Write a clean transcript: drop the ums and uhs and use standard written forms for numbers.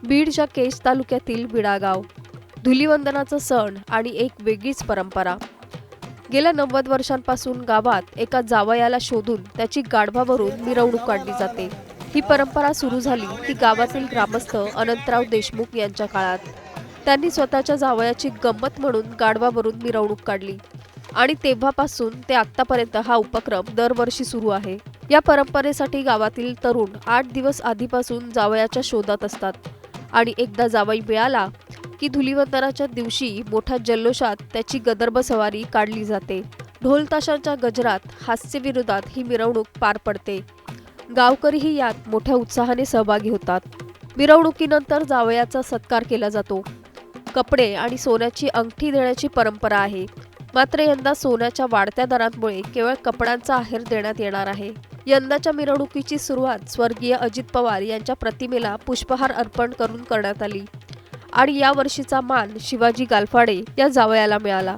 बीडच्या केज तालुक्यातील विडागाव. धुलीवंदनाचा सण आणि एक वेगळीच परंपरा. गेल्या 90 वर्षांपासून गावात एका जावयाला शोधून त्याची गाढवावरून मिरवणूक काढली जाते. ही परंपरा सुरू झाली ती गावातील ग्रामस्थ अनंतराव देशमुख यांच्या काळात. त्यांनी स्वतःच्या जावयाची गंमत म्हणून गाढवावरून मिरवणूक काढली आणि तेव्हापासून ते आत्तापर्यंत हा उपक्रम दरवर्षी सुरू आहे. या परंपरेसाठी गावातील तरुण 8 दिवस आधीपासून जावयाच्या शोधात असतात आणि एकदा जावई मिळाला की धुलीवंदनाच्या दिवशी मोठ्या जल्लोषात त्याची गदर्भ सवारी काढली जाते. ढोल ताशांच्या गजरात हास्यविरोधात ही मिरवणूक पार पडते. गावकरीही यात मोठ्या उत्साहाने सहभागी होतात. मिरवणुकीनंतर जावयाचा सत्कार केला जातो. कपडे आणि सोन्याची अंगठी देण्याची परंपरा आहे. मात्र यंदा सोन्याच्या वाढत्या दरांमुळे केवळ कपड्यांचा आहेर देण्यात येणार आहे. यंदाच्या मिरवणुकीची सुरुवात स्वर्गीय अजित पवार यांच्या प्रतिमेला पुष्पहार अर्पण करून करण्यात आली आणि या वर्षीचा मान शिवाजी गालफाडे या जावयाला मिळाला.